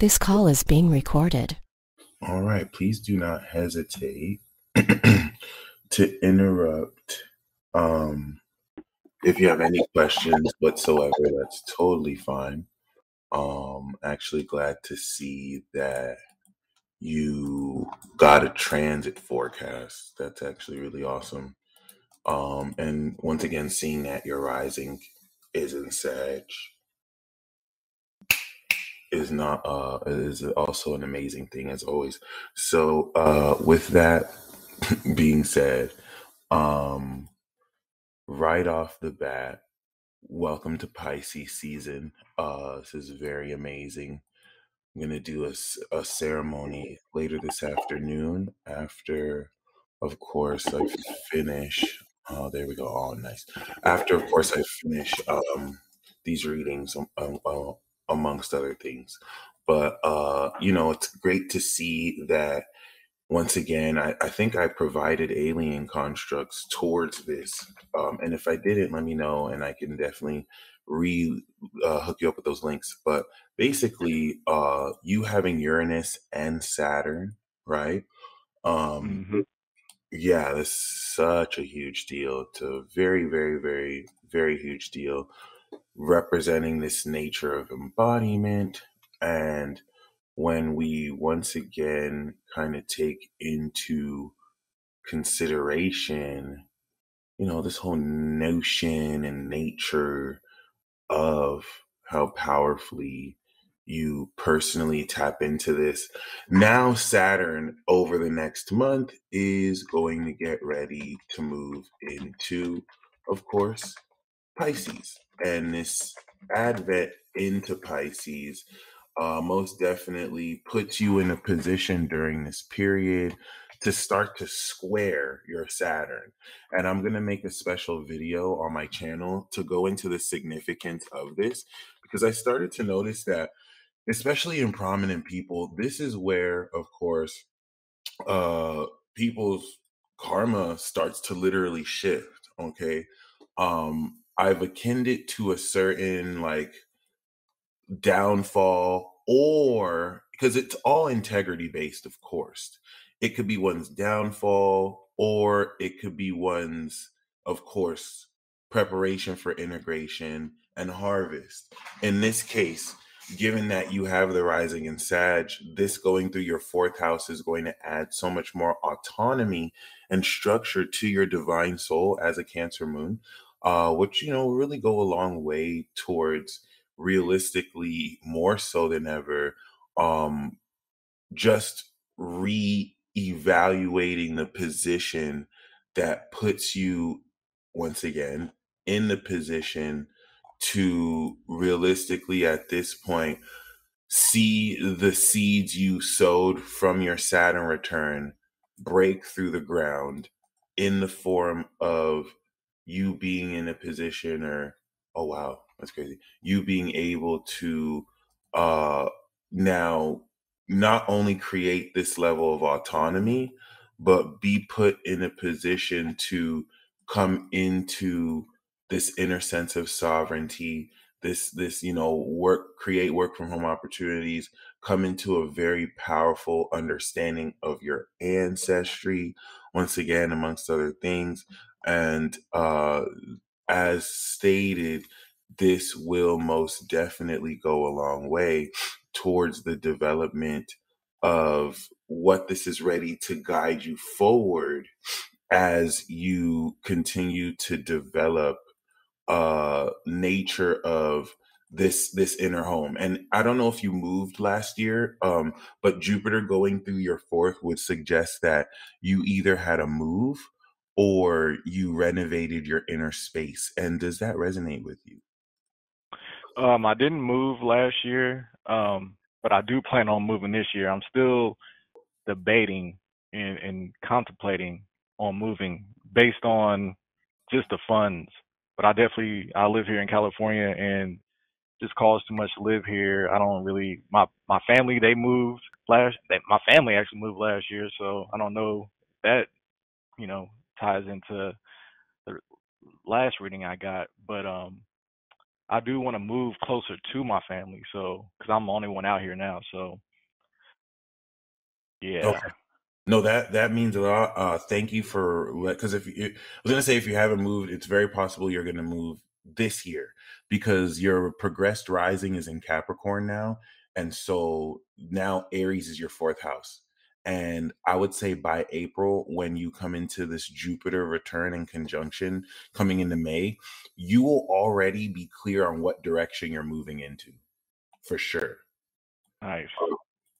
This call is being recorded. All right, please do not hesitate to interrupt. If you have any questions whatsoever, that's totally fine. Actually glad to see that you got a transit forecast. That's actually really awesome. And once again, seeing that your rising is in Sag is also an amazing thing as always. So with that being said, um right off the bat, welcome to Pisces season. This is very amazing. I'm gonna do a ceremony later this afternoon after, of course, I finish. Oh, there we go. Oh, nice. After, of course, I finish these readings, amongst other things. But it's great to see that once again, I think I provided alien constructs towards this. And if I didn't, let me know, and I can definitely hook you up with those links. But basically, you having Uranus and Saturn, right? Um, hmm yeah, that's such a huge deal. It's a very, very, very, very huge deal, representing this nature of embodiment. And when we once again kind of take into consideration, this whole notion and nature of how powerfully you personally tap into this. Now, Saturn over the next month is going to get ready to move into, of course, Pisces. And this advent into Pisces most definitely puts you in a position during this period to start to square your Saturn. And I'm going to make a special video on my channel to go into the significance of this, because I started to notice that, especially in prominent people, this is where, of course, uh, people's karma starts to literally shift. Okay. I've akined it to a certain like downfall, or because it's all integrity based, of course. It could be one's downfall, or it could be one's, of course, preparation for integration and harvest. In this case, given that you have the rising in Sag, this going through your fourth house is going to add so much more autonomy and structure to your divine soul as a Cancer moon, which, really go a long way towards realistically more so than ever, um just re-evaluating the position that puts you once again in the position to realistically at this point see the seeds you sowed from your Saturn return break through the ground in the form of you being in a position, or oh wow, that's crazy, you being able to uh now not only create this level of autonomy, but be put in a position to come into this inner sense of sovereignty, this create work from home opportunities, come into a very powerful understanding of your ancestry, once again, amongst other things. And as stated, this will most definitely go a long way towards the development of what this is ready to guide you forward as you continue to develop nature of this inner home. And I don't know if you moved last year, but Jupiter going through your fourth would suggest that you either had a move or you renovated your inner space. And does that resonate with you? I didn't move last year, but I do plan on moving this year. I'm still debating and contemplating on moving based on just the funds. But I live here in California and just costs too much to live here. I don't really my family my family actually moved last year, so I don't know if that, you know, ties into the last reading I got. But I do want to move closer to my family, so because I'm the only one out here now. So yeah, Okay. No, that means a lot. Thank you for because I was gonna say if you haven't moved, it's very possible you're gonna move this year because your progressed rising is in Capricorn now, and so now Aries is your fourth house. And I would say by April, when you come into this Jupiter return and conjunction coming into May, you will already be clear on what direction you're moving into for sure, nice.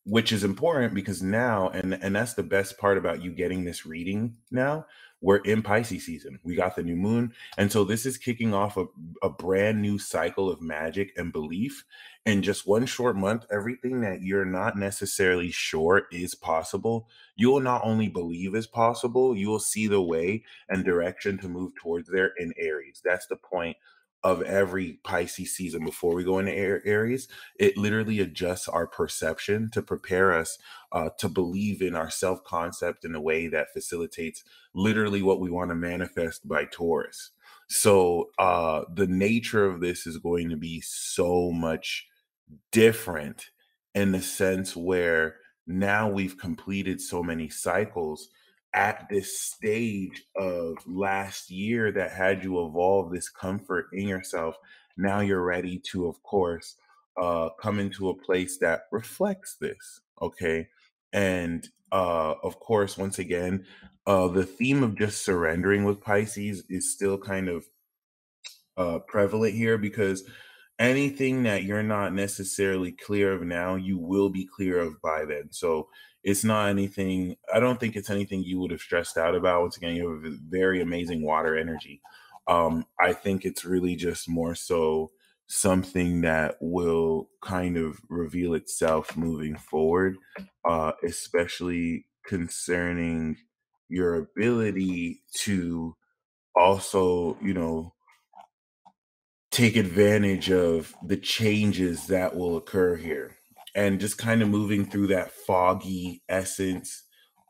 which is important because now and that's the best part about you getting this reading now. We're in Pisces season, we got the new moon, and so this is kicking off a brand new cycle of magic and belief. In just one short month, everything that you're not necessarily sure is possible, you will not only believe is possible, you will see the way and direction to move towards there in Aries. That's the point of every Pisces season. Before we go into Aries, it literally adjusts our perception to prepare us to believe in our self concept in a way that facilitates literally what we want to manifest by Taurus. So the nature of this is going to be so much different in the sense where now we've completed so many cycles at this stage of last year that had you evolve this comfort in yourself. Now you're ready to, of course, come into a place that reflects this. Okay. And of course, once again, the theme of just surrendering with Pisces is still kind of prevalent here because anything that you're not necessarily clear of now, you will be clear of by then. So it's not anything, I don't think it's anything you would have stressed out about. Once again, you have a very amazing water energy. I think it's really just more so something that will kind of reveal itself moving forward, especially concerning your ability to also, take advantage of the changes that will occur here and just kind of moving through that foggy essence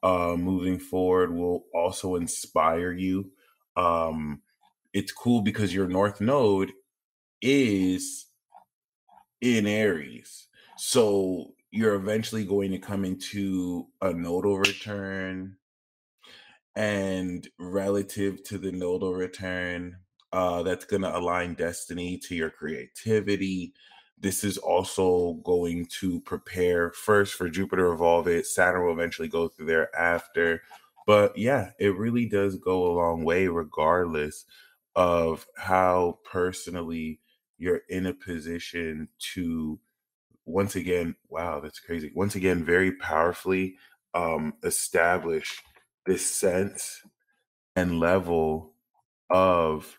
moving forward will also inspire you. It's cool because your north node is in Aries, so you're eventually going to come into a nodal return, and relative to the nodal return, that's going to align destiny to your creativity. This is also going to prepare first for Jupiter evolve it. Saturn will eventually go through there after. But yeah, it really does go a long way, regardless of how personally you're in a position to, once again, wow, that's crazy. Once again, very powerfully establish this sense and level of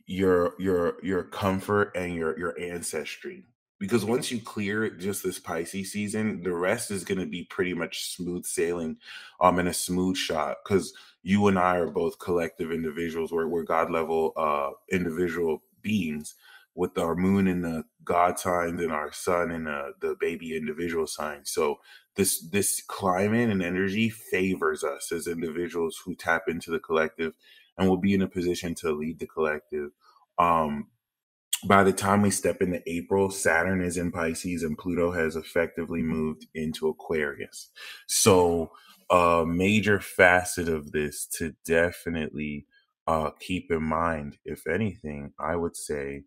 your comfort and your ancestry. Because once you clear just this Pisces season, the rest is going to be pretty much smooth sailing, and a smooth shot. Because you and I are both collective individuals. We're God level individual beings with our moon in the God signs and our sun in the baby individual sign. So this climate and energy favors us as individuals who tap into the collective and will be in a position to lead the collective. Um, by the time we step into April, Saturn is in Pisces and Pluto has effectively moved into Aquarius. So, a major facet of this to definitely keep in mind, if anything, I would say,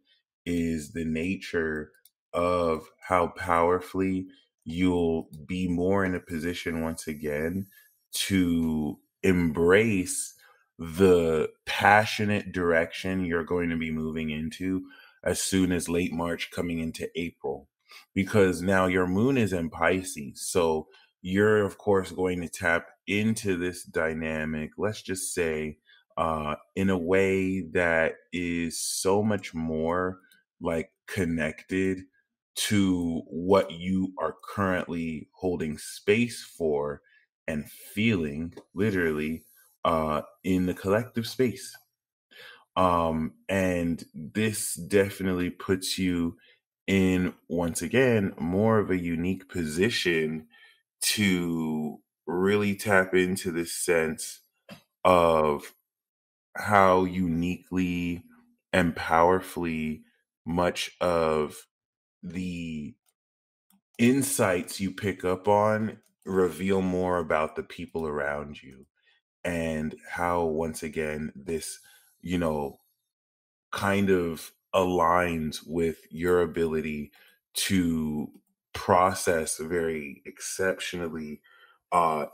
is the nature of how powerfully you'll be more in a position once again to embrace the passionate direction you're going to be moving into as soon as late March coming into April, because now your moon is in Pisces. So you're, of course, going to tap into this dynamic, let's just say, in a way that is so much more like connected to what you are currently holding space for and feeling literally in the collective space. And this definitely puts you in, once again, more of a unique position to really tap into this sense of how uniquely and powerfully much of the insights you pick up on reveal more about the people around you, and how, once again, this, you know, kind of aligns with your ability to process very exceptionally,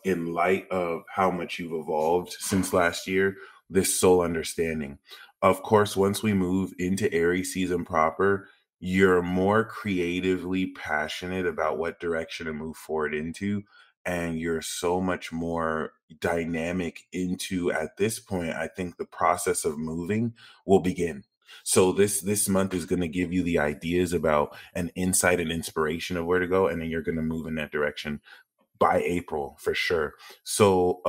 in light of how much you've evolved since last year, this soul understanding. Of course, once we move into Aries season proper, you're more creatively passionate about what direction to move forward into. And you're so much more dynamic into, at this point, I think the process of moving will begin. So this month is going to give you the ideas about an insight and inspiration of where to go, and then you're going to move in that direction by April for sure. So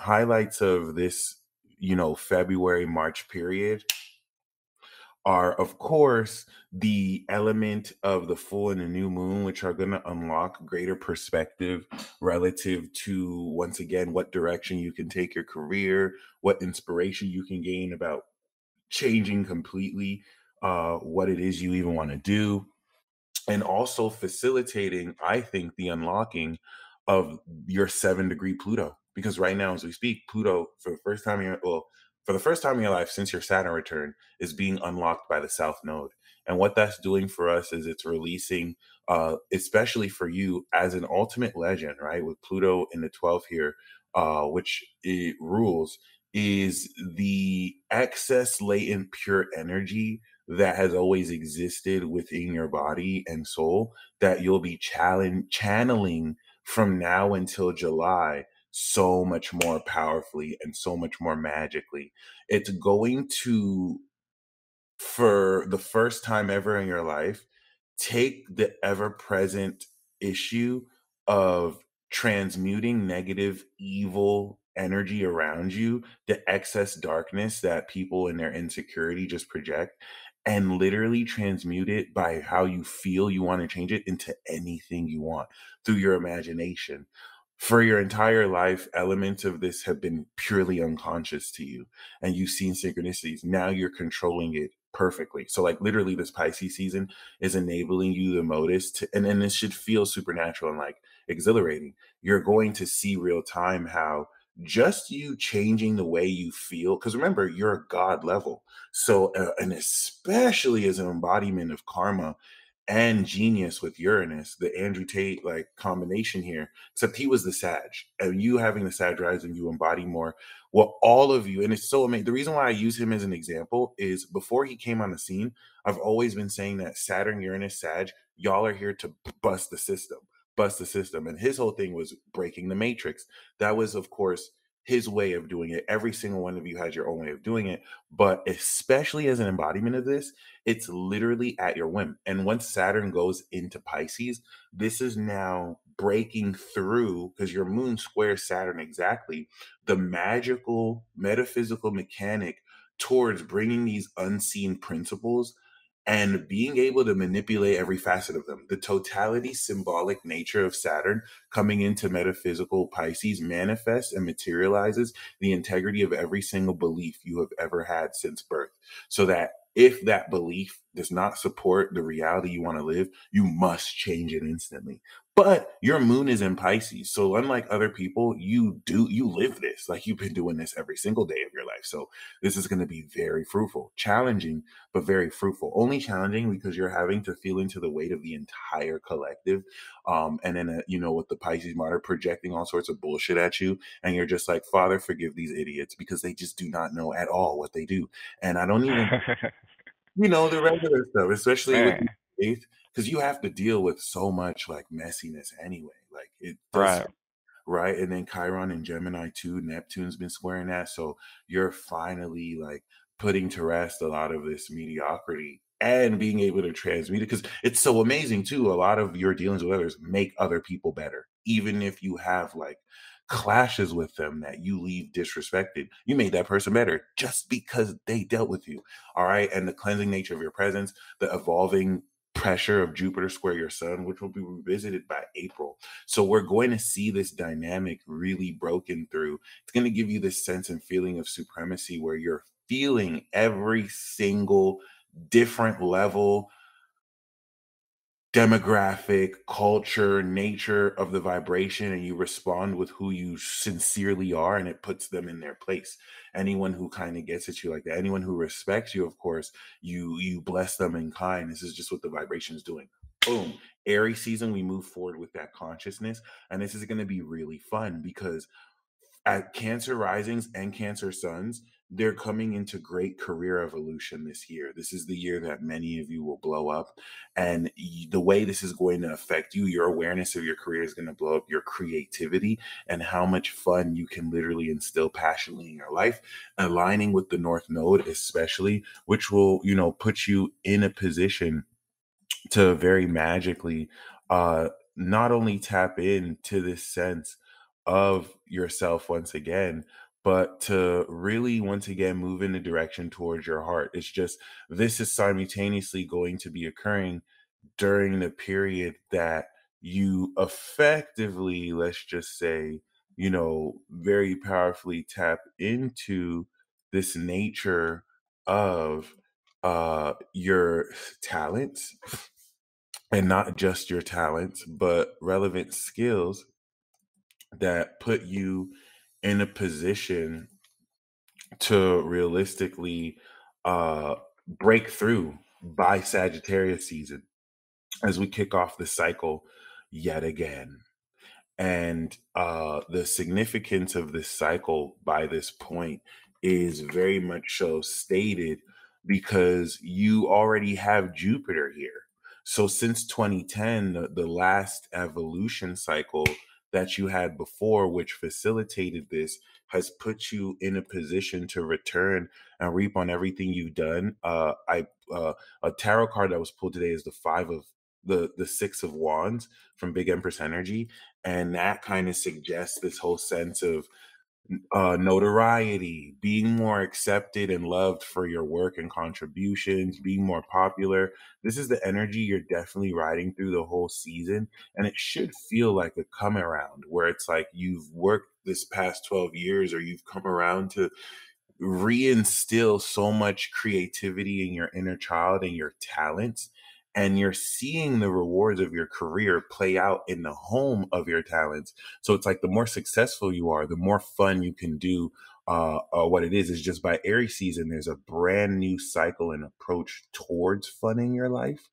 highlights of this, February March period are, of course, the element of the full and the new moon, which are going to unlock greater perspective relative to, once again, what direction you can take your career, what inspiration you can gain about changing completely what it is you even want to do, and also facilitating, I think, the unlocking of your 7-degree Pluto. Because right now, as we speak, Pluto, for the first time in your life since your Saturn return, is being unlocked by the South Node. And what that's doing for us is it's releasing, especially for you as an ultimate legend, right? With Pluto in the 12th here, which it rules, is the excess latent pure energy that has always existed within your body and soul, that you'll be channeling from now until July so much more powerfully and so much more magically. It's going to, for the first time ever in your life, take the ever present issue of transmuting negative, evil energy around you, the excess darkness that people in their insecurity just project, and literally transmute it by how you feel you want to change it into anything you want through your imagination. For your entire life, elements of this have been purely unconscious to you, and you've seen synchronicities. Now you're controlling it perfectly. So, like, literally, this Pisces season is enabling you the most to, and this should feel supernatural and like exhilarating. You're going to see real time how just you changing the way you feel, because remember, you're a God level. So, and especially as an embodiment of karma and genius with Uranus, the Andrew Tate like combination here, except he was the Sag, and you having the Sag rising, you embody more. Well, all of you, and it's so amazing. The reason why I use him as an example is before he came on the scene, I've always been saying that Saturn, Uranus, Sag, y'all are here to bust the system. And his whole thing was breaking the matrix. That was, of course, his way of doing it. Every single one of you has your own way of doing it, but especially as an embodiment of this, it's literally at your whim. And once Saturn goes into Pisces, this is now breaking through, because your moon squares Saturn exactly, the magical, metaphysical mechanic towards bringing these unseen principles and being able to manipulate every facet of them. The totality symbolic nature of Saturn coming into metaphysical Pisces manifests and materializes the integrity of every single belief you have ever had since birth. So that if that belief does not support the reality you want to live, you must change it instantly. But your moon is in Pisces. So unlike other people, you live this. Like, you've been doing this every single day of your life. So this is going to be very fruitful, challenging, but very fruitful. Only challenging because you're having to feel into the weight of the entire collective. And then, with the Pisces martyr projecting all sorts of bullshit at you. And you're just like, Father, forgive these idiots, because they just do not know at all what they do. And I don't even, the regular stuff, especially with Man, faith, because you have to deal with so much like messiness anyway. Like, it does, right. right? And then Chiron and Gemini too, Neptune's been squaring that. So you're finally like putting to rest a lot of this mediocrity and being able to transmute it, because it's so amazing too. A lot of your dealings with others make other people better. Even if you have like clashes with them that you leave disrespected, you made that person better just because they dealt with you. All right. And the cleansing nature of your presence, the evolving pressure of Jupiter square your sun, which will be revisited by April. So we're going to see this dynamic really broken through. It's going to give you this sense and feeling of supremacy where you're feeling every single different level, demographic, culture, nature of the vibration, and you respond with who you sincerely are, and it puts them in their place. Anyone who kind of gets at you like that, anyone who respects you, of course, you bless them in kind. This is just what the vibration is doing. Boom. Aries season, we move forward with that consciousness, and this is going to be really fun because at Cancer risings and Cancer suns, they're coming into great career evolution this year. This is the year that many of you will blow up. And the way this is going to affect you, your awareness of your career is going to blow up your creativity and how much fun you can literally instill passionately in your life, aligning with the North Node, especially, which will, put you in a position to very magically uh not only tap into this sense of yourself once again, but to really once again move in the direction towards your heart. It's just this is simultaneously going to be occurring during the period that you effectively, let's just say, very powerfully tap into this nature of your talents, and not just your talents, but relevant skills that put you in a position to realistically uh, break through by Sagittarius season as we kick off the cycle yet again. And the significance of this cycle by this point is very much so stated because you already have Jupiter here. So since 2010, the last evolution cycle that you had before, which facilitated this, has put you in a position to return and reap on everything you've done. A tarot card that was pulled today is the the Six of Wands from Big Empress Energy, and that kind of suggests this whole sense of notoriety, being more accepted and loved for your work and contributions, being more popular. This is the energy you're definitely riding through the whole season. And it should feel like a come around where it's like you've worked this past 12 years, or you've come around to reinstill so much creativity in your inner child and your talents, and you're seeing the rewards of your career play out in the home of your talents. So it's like the more successful you are, the more fun you can do. What it is just by Aries season, there's a brand new cycle and approach towards fun in your life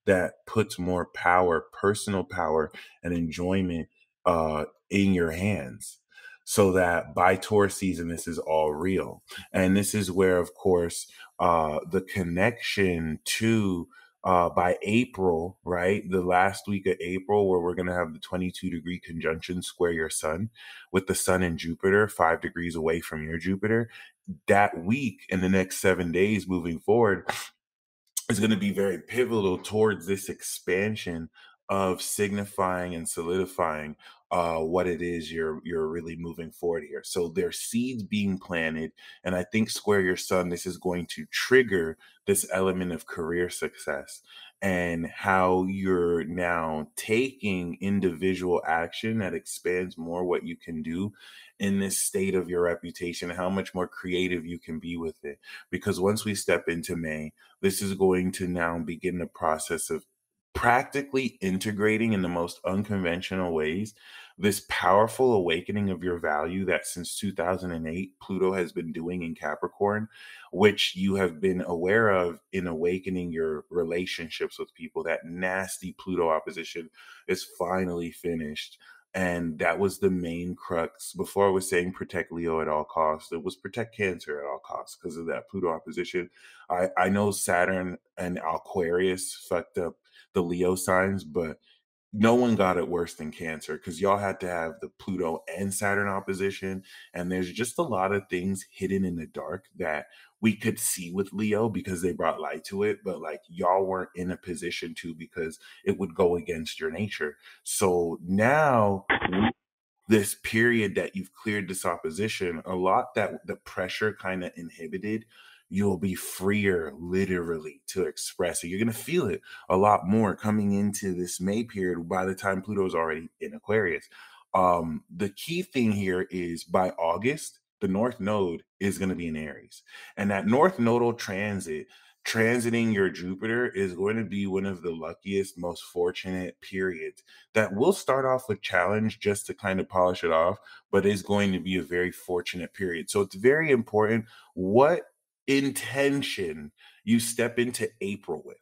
that puts more power, personal power, and enjoyment in your hands, so that by Taurus season, this is all real. And this is where, of course, the connection to by April, right? The last week of April, where we're going to have the 22-degree conjunction square your sun with the sun and Jupiter 5 degrees away from your Jupiter. That week and the next 7 days moving forward is going to be very pivotal towards this expansion of signifying and solidifying what it is you're really moving forward here. So there's seeds being planted, and I think square your sun, this is going to trigger this element of career success and how you're now taking individual action that expands more what you can do in this state of your reputation, how much more creative you can be with it. Because once we step into May, this is going to now begin the process of practically integrating in the most unconventional ways this powerful awakening of your value that since 2008 Pluto has been doing in Capricorn, which you have been aware of in awakening your relationships with people. That nasty Pluto opposition is finally finished. And that was the main crux. Before I was saying protect Leo at all costs, it was protect Cancer at all costs because of that Pluto opposition. I know Saturn and Aquarius fucked up the Leo signs, but no one got it worse than Cancer because y'all had to have the Pluto and Saturn opposition. And there's just a lot of things hidden in the dark that we could see with Leo because they brought light to it, but like y'all weren't in a position to because it would go against your nature. So now this period that you've cleared this opposition, a lot that the pressure kind of inhibited, you'll be freer literally to express it. You're going to feel it a lot more coming into this May period by the time Pluto is already in Aquarius. The key thing here is by August, the North Node is going to be in Aries. And that North Nodal transit transiting your Jupiter is going to be one of the luckiest, most fortunate periods that will start off with challenge just to kind of polish it off, but is going to be a very fortunate period. So it's very important what intention you step into April with,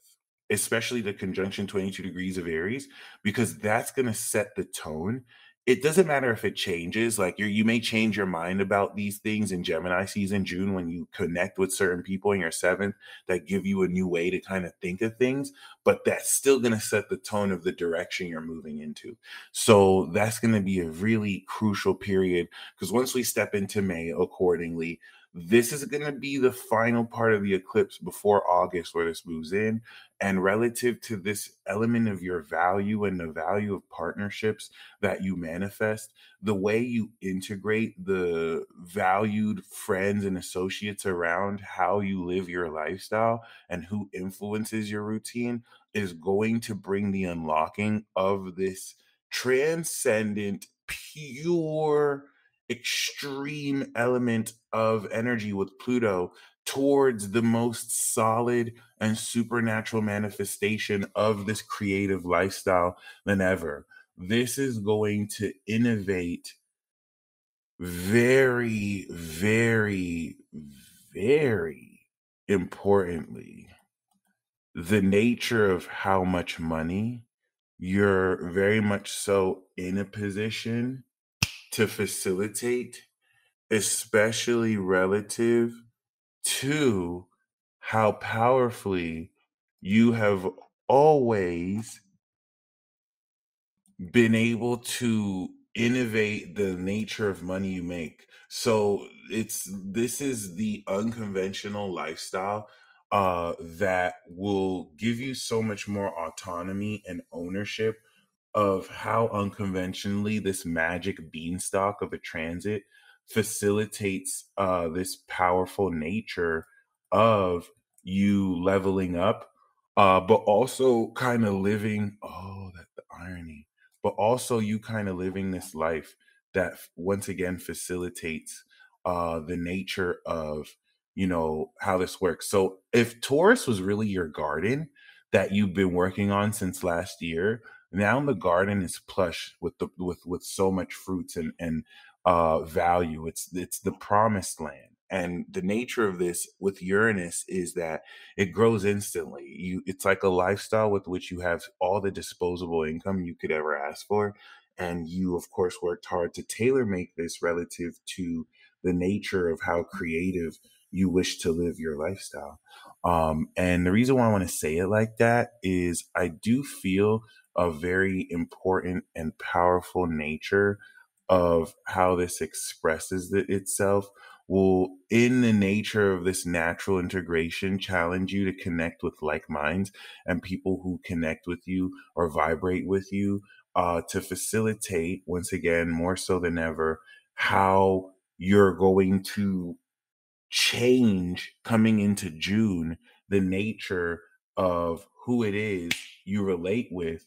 especially the conjunction 22 degrees of Aries, because that's going to set the tone. It doesn't matter if it changes, like you may change your mind about these things in Gemini season, June, when you connect with certain people in your seventh that give you a new way to kind of think of things, but that's still going to set the tone of the direction you're moving into. So that's going to be a really crucial period because once we step into May accordingly, this is going to be the final part of the eclipse before August where this moves in. And relative to this element of your value and the value of partnerships that you manifest, the way you integrate the valued friends and associates around how you live your lifestyle and who influences your routine is going to bring the unlocking of this transcendent, pure, extreme element of energy with Pluto towards the most solid and supernatural manifestation of this creative lifestyle than ever. This is going to innovate very, very, very importantly the nature of how much money you're very much so in a position to facilitate, especially relative to how powerfully you have always been able to innovate the nature of money you make. So this is the unconventional lifestyle that will give you so much more autonomy and ownership of how unconventionally this magic beanstalk of a transit facilitates this powerful nature of you leveling up, but also kind of living, oh, that the irony, but also you kind of living this life that once again facilitates the nature of, how this works. So if Taurus was really your garden that you've been working on since last year, now the garden is plush with so much fruits and value. It's the promised land. And the nature of this with Uranus is that it grows instantly. It's like a lifestyle with which you have all the disposable income you could ever ask for. And you, of course, worked hard to tailor make this relative to the nature of how creative you wish to live your lifestyle. And the reason why I want to say it like that is I do feel a very important and powerful nature of how this expresses itself will, in the nature of this natural integration, challenge you to connect with like minds and people who connect with you or vibrate with you to facilitate, once again, more so than ever, how you're going to change coming into June the nature of who it is you relate with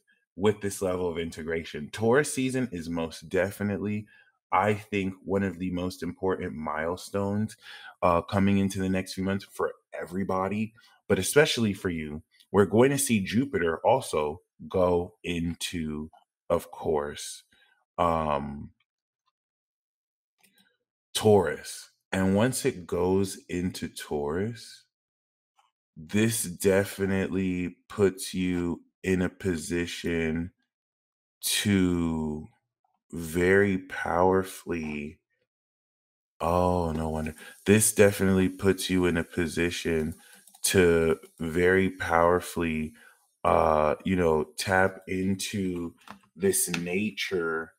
this level of integration. Taurus season is most definitely, I think, one of the most important milestones coming into the next few months for everybody, but especially for you. We're going to see Jupiter also go into, of course, um, Taurus. And once it goes into Taurus, this definitely puts you in a position to very powerfully. Oh, no wonder. This definitely puts you in a position to very powerfully, tap into this nature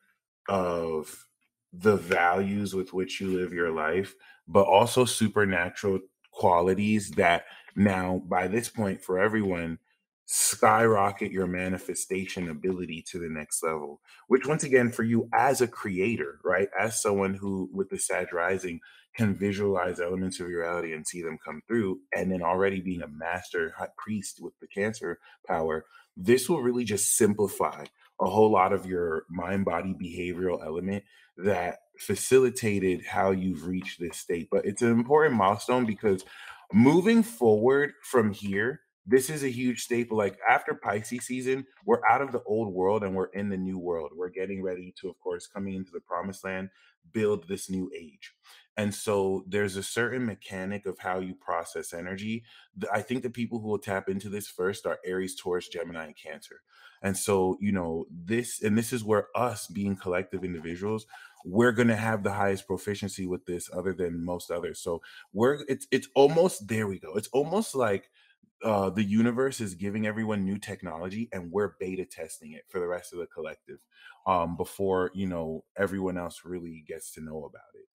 of the values with which you live your life, but also supernatural qualities that now, by this point, for everyone, skyrocket your manifestation ability to the next level. Which, once again, for you as a creator, right, as someone who, with the Sag rising, can visualize elements of reality and see them come through, and then already being a master high priest with the Cancer power, this will really just simplify a whole lot of your mind body behavioral element that facilitated how you've reached this state. But it's an important milestone because moving forward from here, this is a huge staple. Like after Pisces season, we're out of the old world and we're in the new world. We're getting ready to, of course, coming into the promised land, build this new age. And so there's a certain mechanic of how you process energy. I think the people who will tap into this first are Aries, Taurus, Gemini, and Cancer. And so, this is where us being collective individuals, we're going to have the highest proficiency with this other than most others. So it's almost, there we go. It's almost like the universe is giving everyone new technology and we're beta testing it for the rest of the collective before everyone else really gets to know about it,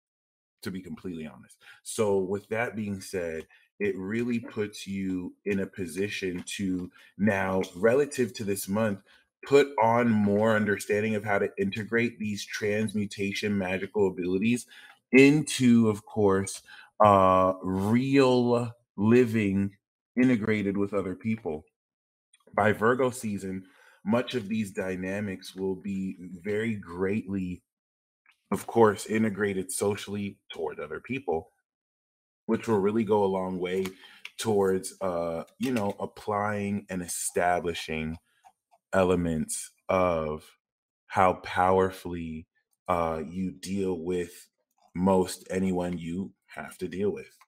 to be completely honest. So with that being said, it really puts you in a position to now, relative to this month, put on more understanding of how to integrate these transmutation magical abilities into, of course, real living integrated with other people. By Virgo season, much of these dynamics will be very greatly, of course, integrated socially toward other people, which will really go a long way towards applying and establishing elements of how powerfully you deal with most anyone you have to deal with,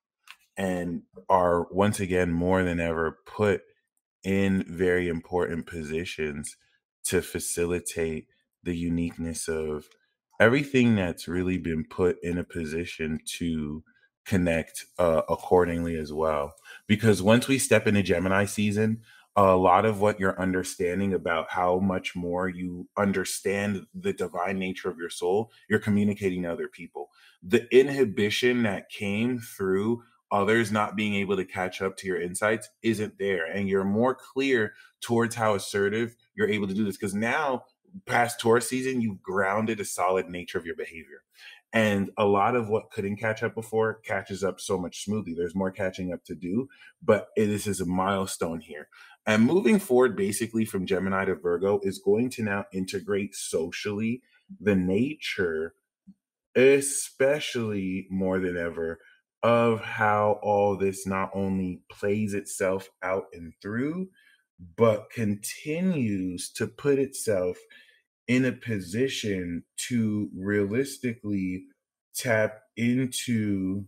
and are once again more than ever put in very important positions to facilitate the uniqueness of everything that's really been put in a position to connect accordingly as well. Because once we step into Gemini season, a lot of what you're understanding about how much more you understand the divine nature of your soul, you're communicating to other people. The inhibition that came through others not being able to catch up to your insights isn't there, and you're more clear towards how assertive you're able to do this, because now, past Taurus season, you've grounded a solid nature of your behavior, and a lot of what couldn't catch up before catches up so much smoothly. There's more catching up to do, but this is a milestone here. And moving forward, basically from Gemini to Virgo, is going to now integrate socially the nature, especially more than ever, of how all this not only plays itself out and through, but continues to put itself in a position to realistically tap into.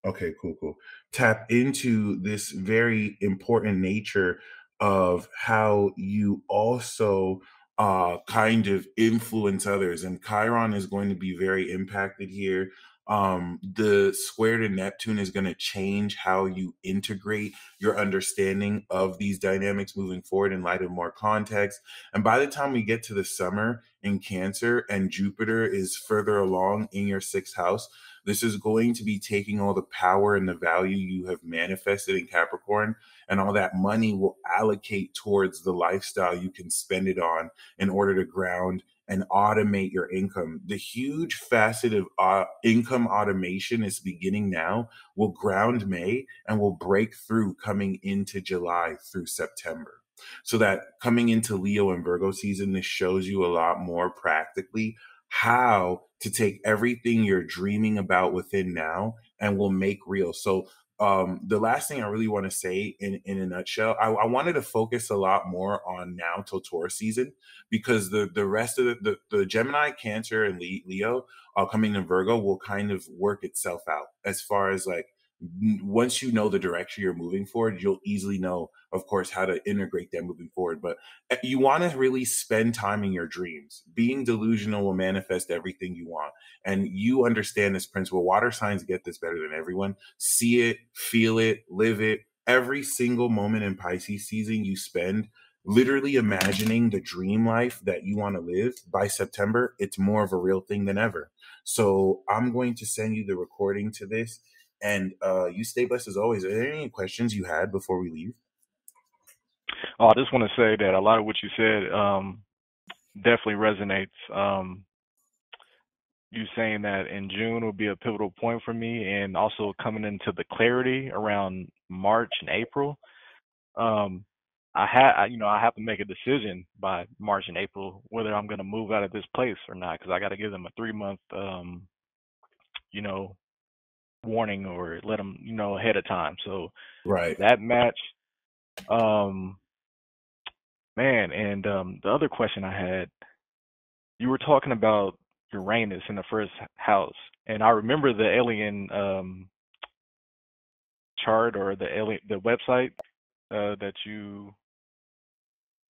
Okay, cool, cool. Tap into this very important nature of how you also kind of influence others. And Chiron is going to be very impacted here. The square to Neptune is going to change how you integrate your understanding of these dynamics moving forward in light of more context. And by the time we get to the summer in Cancer and Jupiter is further along in your sixth house, this is going to be taking all the power and the value you have manifested in Capricorn, and all that money will allocate towards the lifestyle you can spend it on in order to ground and automate your income. The huge facet of income automation is beginning now, will ground May, and will break through coming into July through September. So that coming into Leo and Virgo season, this shows you a lot more practically how to take everything you're dreaming about within now and will make real. So the last thing I really want to say in a nutshell, I wanted to focus a lot more on now till Taurus season, because the rest of the Gemini, Cancer, and Leo coming to Virgo will kind of work itself out as far as like, once you know the direction you're moving forward, you'll easily know, of course, how to integrate that moving forward. But you want to really spend time in your dreams. Being delusional will manifest everything you want. And you understand this principle. Water signs get this better than everyone. See it, feel it, live it. Every single moment in Pisces season you spend literally imagining the dream life that you want to live. By September, it's more of a real thing than ever. So I'm going to send you the recording to this. And you stay blessed as always. Are there any questions you had before we leave? Oh, I just want to say that a lot of what you said definitely resonates. You saying that in June will be a pivotal point for me, and also coming into the clarity around March and April. Um, I have to make a decision by March and April whether I'm going to move out of this place or not, because I got to give them a 3 month, you know, warning or let them know ahead of time. So Right. that match, um, man, and the other question I had, you were talking about Uranus in the first house, and I remember the alien chart or the website that you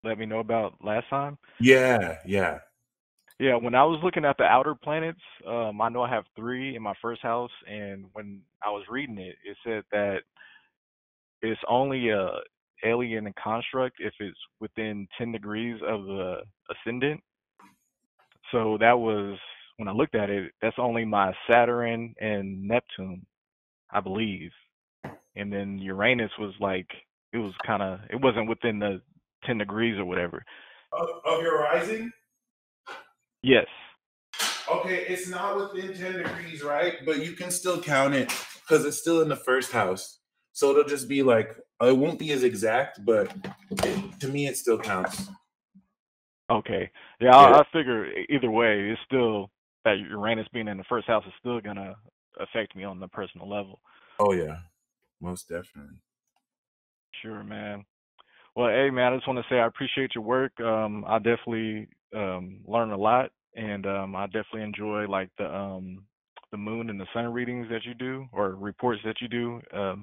let me know about last time. Yeah, yeah. Yeah, when I was looking at the outer planets, I know I have three in my first house, and when I was reading it, it said that it's only a alien construct if it's within 10 degrees of the ascendant. So that was when I looked at it, that's only my Saturn and Neptune, I believe. And then Uranus was like it wasn't within the 10 degrees or whatever. Of your rising? Yes. Okay, it's not within 10 degrees, right? But you can still count it because it's still in the first house. So it'll just be like, it won't be as exact, but to me, it still counts. Okay. Yeah, Yeah. I figure either way, it's still that Uranus being in the first house is still gonna affect me on the personal level. Oh, yeah. Most definitely. Sure, man. Well, hey, man, I just want to say I appreciate your work. I definitely learned a lot, and I definitely enjoy like the moon and the sun readings that you do or reports that you do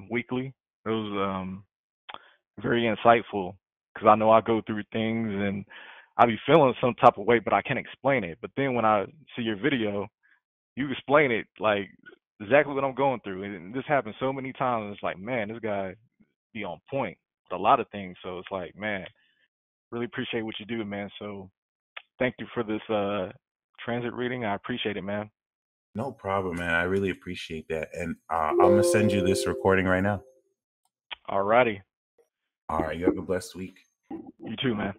weekly. Those very insightful because I know I go through things and I be feeling some type of way, but I can't explain it. But then when I see your video, you explain it like exactly what I'm going through, and this happens so many times. It's like, man, this guy be on point with a lot of things. So it's like, man, really appreciate what you do, man. So thank you for this transit reading. I appreciate it, man. No problem, man. I really appreciate that. And I'm going to send you this recording right now. Alrighty. All right. You have a blessed week. You too, man.